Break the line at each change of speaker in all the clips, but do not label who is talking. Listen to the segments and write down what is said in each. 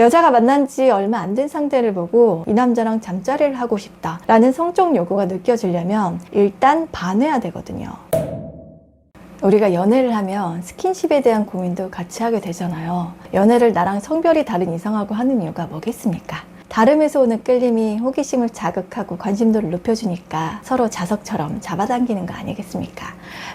여자가 만난 지 얼마 안 된 상대를 보고 이 남자랑 잠자리를 하고 싶다 라는 성적 요구가 느껴지려면 일단 반해야 되거든요. 우리가 연애를 하면 스킨십에 대한 고민도 같이 하게 되잖아요. 연애를 나랑 성별이 다른 이성하고 하는 이유가 뭐겠습니까? 다름에서 오는 끌림이 호기심을 자극하고 관심도를 높여주니까 서로 자석처럼 잡아당기는 거 아니겠습니까?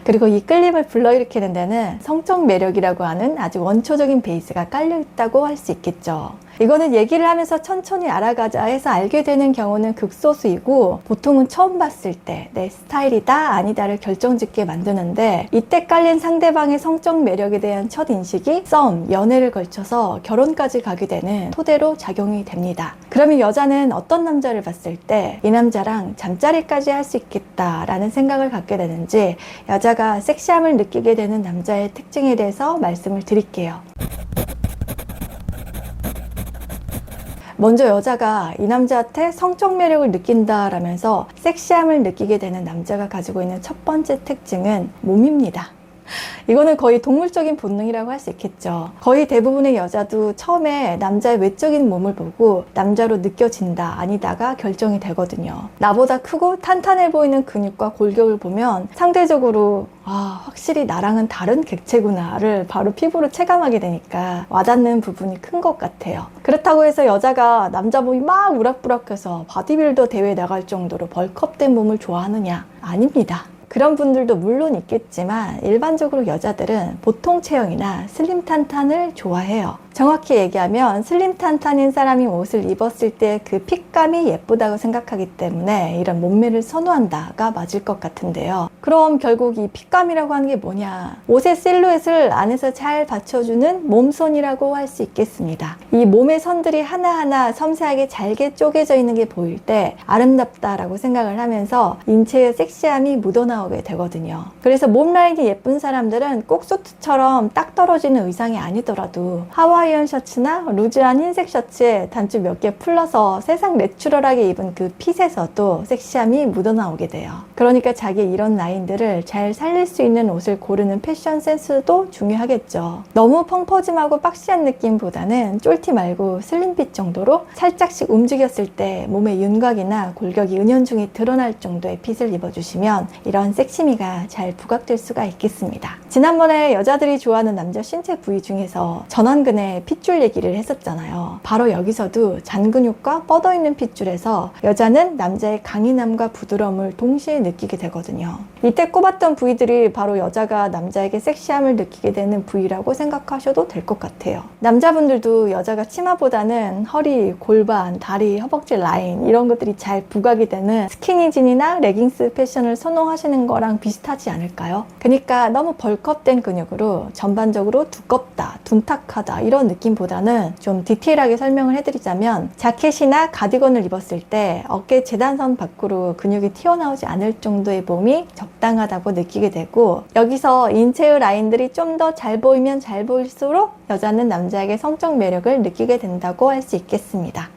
그리고 이 끌림을 불러일으키는 데는 성적 매력이라고 하는 아주 원초적인 베이스가 깔려있다고 할 수 있겠죠. 이거는 얘기를 하면서 천천히 알아가자 해서 알게 되는 경우는 극소수이고, 보통은 처음 봤을 때 내 스타일이다 아니다를 결정짓게 만드는데, 이때 깔린 상대방의 성적 매력에 대한 첫 인식이 썸, 연애를 걸쳐서 결혼까지 가게 되는 토대로 작용이 됩니다. 그러면 여자는 어떤 남자를 봤을 때 이 남자랑 잠자리까지 할 수 있겠다라는 생각을 갖게 되는지, 여자가 섹시함을 느끼게 되는 남자의 특징에 대해서 말씀을 드릴게요. 먼저 여자가 이 남자한테 성적 매력을 느낀다라면서 섹시함을 느끼게 되는 남자가 가지고 있는 첫 번째 특징은 몸입니다. 이거는 거의 동물적인 본능이라고 할 수 있겠죠. 거의 대부분의 여자도 처음에 남자의 외적인 몸을 보고 남자로 느껴진다 아니다가 결정이 되거든요. 나보다 크고 탄탄해 보이는 근육과 골격을 보면 상대적으로 확실히 나랑은 다른 객체구나를 바로 피부로 체감하게 되니까 와닿는 부분이 큰 것 같아요. 그렇다고 해서 여자가 남자 몸이 막 우락부락해서 바디빌더 대회에 나갈 정도로 벌크업된 몸을 좋아하느냐? 아닙니다. 그런 분들도 물론 있겠지만 일반적으로 여자들은 보통 체형이나 슬림 탄탄을 좋아해요. 정확히 얘기하면 슬림 탄탄인 사람이 옷을 입었을 때 그 핏감이 예쁘다고 생각하기 때문에 이런 몸매를 선호한다가 맞을 것 같은데요. 그럼 결국 이 핏감이라고 하는 게 뭐냐? 옷의 실루엣을 안에서 잘 받쳐주는 몸선이라고 할 수 있겠습니다. 이 몸의 선들이 하나하나 섬세하게 잘게 쪼개져 있는 게 보일 때 아름답다라고 생각을 하면서 인체의 섹시함이 묻어나오게 되거든요. 그래서 몸 라인이 예쁜 사람들은 꼭 수트처럼 딱 떨어지는 의상이 아니더라도 하와이안 셔츠나 루즈한 흰색 셔츠에 단추 몇 개 풀러서 세상 내추럴하게 입은 그 핏에서도 섹시함이 묻어나오게 돼요. 그러니까 자기의 이런 라인들을 잘 살릴 수 있는 옷을 고르는 패션 센스도 중요하겠죠. 너무 펑퍼짐하고 박시한 느낌보다는 쫄티 말고 슬림핏 정도로 살짝씩 움직였을 때 몸의 윤곽이나 골격이 은연중에 드러날 정도의 핏을 입어주시면 이런 섹시미가 잘 부각될 수가 있겠습니다. 지난번에 여자들이 좋아하는 남자 신체 부위 중에서 전완근의 핏줄 얘기를 했었잖아요. 바로 여기서도 잔근육과 뻗어있는 핏줄에서 여자는 남자의 강인함과 부드러움을 동시에 느끼게 되거든요. 이때 꼽았던 부위들이 바로 여자가 남자에게 섹시함을 느끼게 되는 부위라고 생각하셔도 될 것 같아요. 남자분들도 여자가 치마보다는 허리, 골반, 다리, 허벅지 라인 이런 것들이 잘 부각이 되는 스키니진이나 레깅스 패션을 선호하시는 거랑 비슷하지 않을까요? 그러니까 너무 벌크업된 근육으로 전반적으로 두껍다, 둔탁하다 이런 느낌보다는 좀 디테일하게 설명을 해드리자면, 자켓이나 가디건을 입었을 때 어깨 재단선 밖으로 근육이 튀어나오지 않을 정도의 몸이 적당하다고 느끼게 되고, 여기서 인체의 라인들이 좀 더 잘 보이면 잘 보일수록 여자는 남자에게 성적 매력을 느끼게 된다고 할 수 있겠습니다.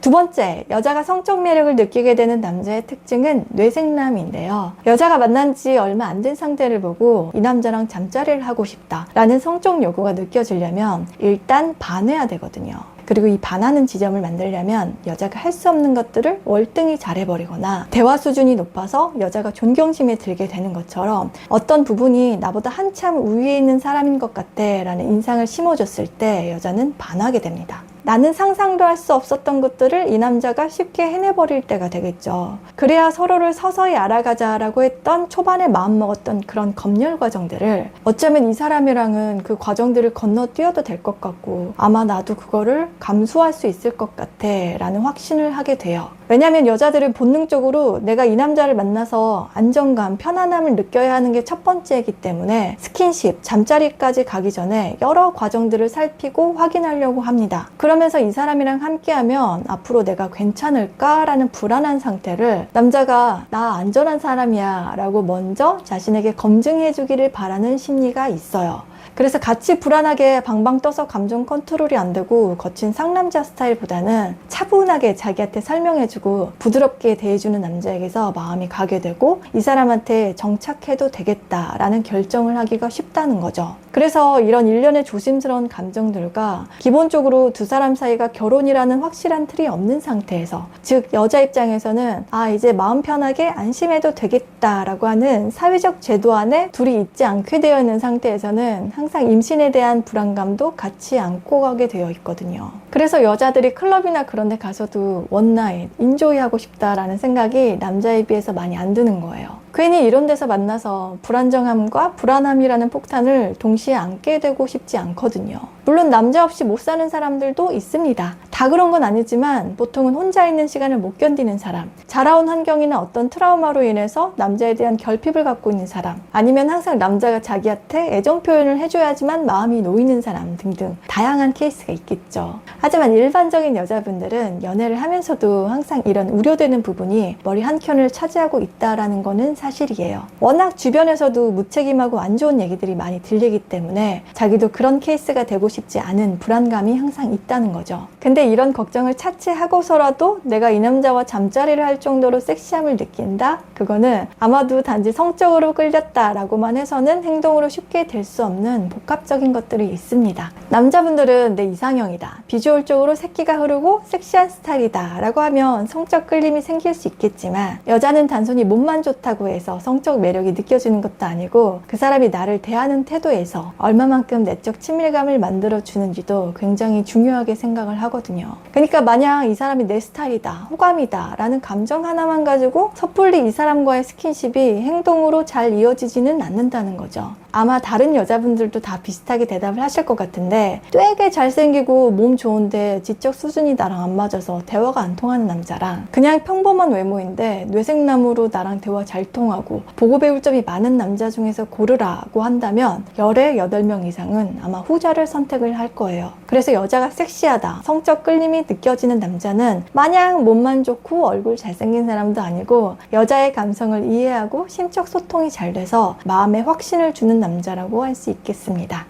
두 번째, 여자가 성적 매력을 느끼게 되는 남자의 특징은 뇌생남인데요. 여자가 만난 지 얼마 안 된 상대를 보고 이 남자랑 잠자리를 하고 싶다 라는 성적 요구가 느껴지려면 일단 반해야 되거든요. 그리고 이 반하는 지점을 만들려면 여자가 할 수 없는 것들을 월등히 잘해버리거나 대화 수준이 높아서 여자가 존경심에 들게 되는 것처럼 어떤 부분이 나보다 한참 우위에 있는 사람인 것 같아 라는 인상을 심어줬을 때 여자는 반하게 됩니다. 나는 상상도 할 수 없었던 것들을 이 남자가 쉽게 해내버릴 때가 되겠죠. 그래야 서로를 서서히 알아가자라고 했던 초반에 마음먹었던 그런 검열 과정들을 어쩌면 이 사람이랑은 그 과정들을 건너뛰어도 될 것 같고, 아마 나도 그거를 감수할 수 있을 것 같아 라는 확신을 하게 돼요. 왜냐하면 여자들은 본능적으로 내가 이 남자를 만나서 안정감, 편안함을 느껴야 하는 게 첫 번째이기 때문에 스킨십, 잠자리까지 가기 전에 여러 과정들을 살피고 확인하려고 합니다. 그러면서 이 사람이랑 함께하면 앞으로 내가 괜찮을까라는 불안한 상태를 남자가 나 안전한 사람이야 라고 먼저 자신에게 검증해 주기를 바라는 심리가 있어요. 그래서 같이 불안하게 방방 떠서 감정 컨트롤이 안 되고 거친 상남자 스타일보다는 차분하게 자기한테 설명해주고 부드럽게 대해주는 남자에게서 마음이 가게 되고 이 사람한테 정착해도 되겠다라는 결정을 하기가 쉽다는 거죠. 그래서 이런 일련의 조심스러운 감정들과 기본적으로 두 사람 사이가 결혼이라는 확실한 틀이 없는 상태에서, 즉 여자 입장에서는 이제 마음 편하게 안심해도 되겠다라고 하는 사회적 제도 안에 둘이 있지 않게 되어 있는 상태에서는 항상 임신에 대한 불안감도 같이 안고 가게 되어 있거든요. 그래서 여자들이 클럽이나 그런 데 가서도 원나잇, 인조이하고 싶다라는 생각이 남자에 비해서 많이 안 드는 거예요. 괜히 이런 데서 만나서 불안정함과 불안함이라는 폭탄을 동시에 안게 되고 싶지 않거든요. 물론 남자 없이 못 사는 사람들도 있습니다. 다 그런 건 아니지만 보통은 혼자 있는 시간을 못 견디는 사람, 자라온 환경이나 어떤 트라우마로 인해서 남자에 대한 결핍을 갖고 있는 사람, 아니면 항상 남자가 자기한테 애정 표현을 해줘야지만 마음이 놓이는 사람 등등 다양한 케이스가 있겠죠. 하지만 일반적인 여자분들은 연애를 하면서도 항상 이런 우려되는 부분이 머리 한켠을 차지하고 있다라는 거는 사실이에요. 워낙 주변에서도 무책임하고 안 좋은 얘기들이 많이 들리기 때문에 자기도 그런 케이스가 되고 싶지 않은 불안감이 항상 있다는 거죠. 근데 이런 걱정을 차치하고서라도 내가 이 남자와 잠자리를 할 정도로 섹시함을 느낀다? 그거는 아마도 단지 성적으로 끌렸다라고만 해서는 행동으로 쉽게 될 수 없는 복합적인 것들이 있습니다. 남자분들은 내 이상형이다, 비주얼적으로 새끼가 흐르고 섹시한 스타일이다 라고 하면 성적 끌림이 생길 수 있겠지만, 여자는 단순히 몸만 좋다고 해서 성적 매력이 느껴지는 것도 아니고 그 사람이 나를 대하는 태도에서 얼마만큼 내적 친밀감을 만들어주는지도 굉장히 중요하게 생각을 하거든요. 그러니까 만약 이 사람이 내 스타일이다, 호감이다 라는 감정 하나만 가지고 섣불리 이 사람과의 스킨십이 행동으로 잘 이어지지는 않는다는 거죠. 아마 다른 여자분들도 다 비슷하게 대답을 하실 것 같은데, 되게 잘생기고 몸 좋은데 지적 수준이 나랑 안 맞아서 대화가 안 통하는 남자랑, 그냥 평범한 외모인데 뇌생남으로 나랑 대화 잘 통하고 보고 배울 점이 많은 남자 중에서 고르라고 한다면 열의 8명 이상은 아마 후자를 선택을 할 거예요. 그래서 여자가 섹시하다, 성적 끌림이 느껴지는 남자는 마냥 몸만 좋고 얼굴 잘생긴 사람도 아니고 여자의 감성을 이해하고 심적 소통이 잘 돼서 마음에 확신을 주는 남자라고 할 수 있겠습니다.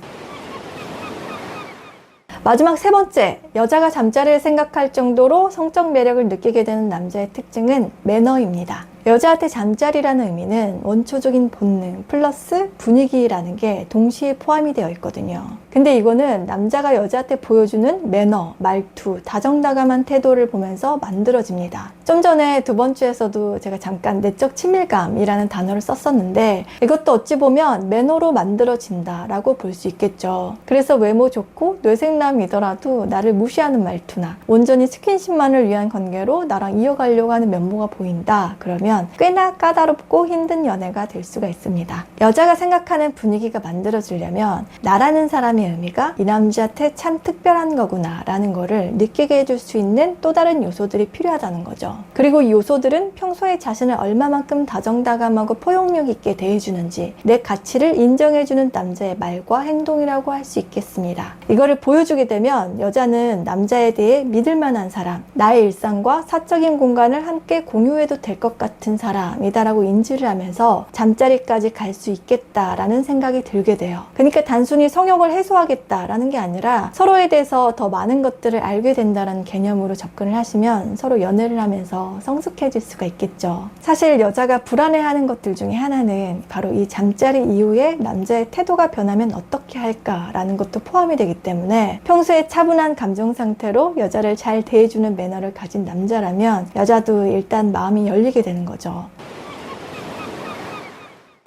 마지막 세 번째, 여자가 잠자리를 생각할 정도로 성적 매력을 느끼게 되는 남자의 특징은 매너입니다. 여자한테 잠자리라는 의미는 원초적인 본능 플러스 분위기라는 게 동시에 포함이 되어 있거든요. 근데 이거는 남자가 여자한테 보여주는 매너, 말투, 다정다감한 태도를 보면서 만들어집니다. 좀 전에 두 번째에서도 제가 잠깐 내적 친밀감이라는 단어를 썼었는데, 이것도 어찌 보면 매너로 만들어진다라고 볼 수 있겠죠. 그래서 외모 좋고 뇌생남이더라도 나를 무시하는 말투나 온전히 스킨십만을 위한 관계로 나랑 이어가려고 하는 면모가 보인다, 그러면 꽤나 까다롭고 힘든 연애가 될 수가 있습니다. 여자가 생각하는 분위기가 만들어지려면 나라는 사람의 의미가 이 남자한테 참 특별한 거구나 라는 거를 느끼게 해줄 수 있는 또 다른 요소들이 필요하다는 거죠. 그리고 이 요소들은 평소에 자신을 얼마만큼 다정다감하고 포용력 있게 대해주는지, 내 가치를 인정해주는 남자의 말과 행동이라고 할 수 있겠습니다. 이거를 보여주게 되면 여자는 남자에 대해 믿을 만한 사람, 나의 일상과 사적인 공간을 함께 공유해도 될 것 같은 사람이다라고 인지를 하면서 잠자리까지 갈 수 있겠다라는 생각이 들게 돼요. 그러니까 단순히 성욕을 해소하겠다라는 게 아니라 서로에 대해서 더 많은 것들을 알게 된다는 개념으로 접근을 하시면 서로 연애를 하면서 성숙해질 수가 있겠죠. 사실 여자가 불안해하는 것들 중에 하나는 바로 이 잠자리 이후에 남자의 태도가 변하면 어떻게 할까라는 것도 포함이 되기 때문에, 평소에 차분한 감정 상태로 여자를 잘 대해주는 매너를 가진 남자라면 여자도 일단 마음이 열리게 되는 거죠.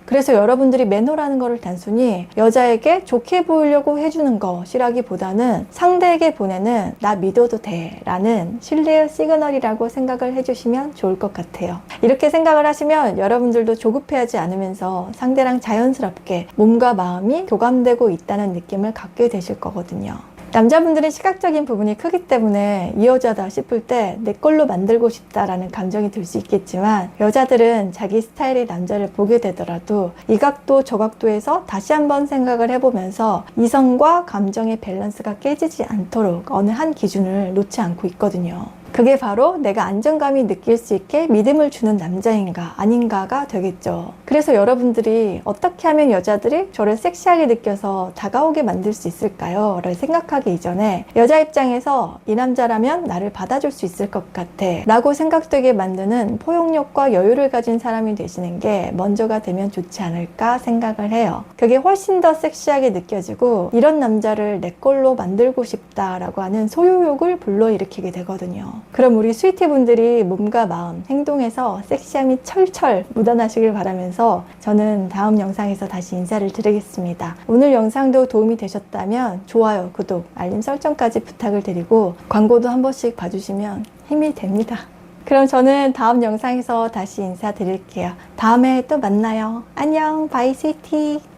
그래서 여러분들이 매너라는 거를 단순히 여자에게 좋게 보이려고 해주는 것이라기보다는 상대에게 보내는 나 믿어도 돼 라는 신뢰의 시그널이라고 생각을 해주시면 좋을 것 같아요. 이렇게 생각을 하시면 여러분들도 조급해하지 않으면서 상대랑 자연스럽게 몸과 마음이 교감되고 있다는 느낌을 갖게 되실 거거든요. 남자분들은 시각적인 부분이 크기 때문에 이 여자다 싶을 때 내 걸로 만들고 싶다라는 감정이 들 수 있겠지만, 여자들은 자기 스타일의 남자를 보게 되더라도 이 각도 저 각도에서 다시 한번 생각을 해보면서 이성과 감정의 밸런스가 깨지지 않도록 어느 한 기준을 놓지 않고 있거든요. 그게 바로 내가 안정감이 느낄 수 있게 믿음을 주는 남자인가 아닌가가 되겠죠. 그래서 여러분들이 어떻게 하면 여자들이 저를 섹시하게 느껴서 다가오게 만들 수 있을까요? 를 생각하기 이전에 여자 입장에서 이 남자라면 나를 받아줄 수 있을 것 같아 라고 생각되게 만드는 포용력과 여유를 가진 사람이 되시는 게 먼저가 되면 좋지 않을까 생각을 해요. 그게 훨씬 더 섹시하게 느껴지고 이런 남자를 내 걸로 만들고 싶다라고 하는 소유욕을 불러일으키게 되거든요. 그럼 우리 스위티 분들이 몸과 마음, 행동에서 섹시함이 철철 묻어나시길 바라면서 저는 다음 영상에서 다시 인사를 드리겠습니다. 오늘 영상도 도움이 되셨다면 좋아요, 구독, 알림 설정까지 부탁을 드리고 광고도 한 번씩 봐주시면 힘이 됩니다. 그럼 저는 다음 영상에서 다시 인사드릴게요. 다음에 또 만나요. 안녕, 바이 스위티.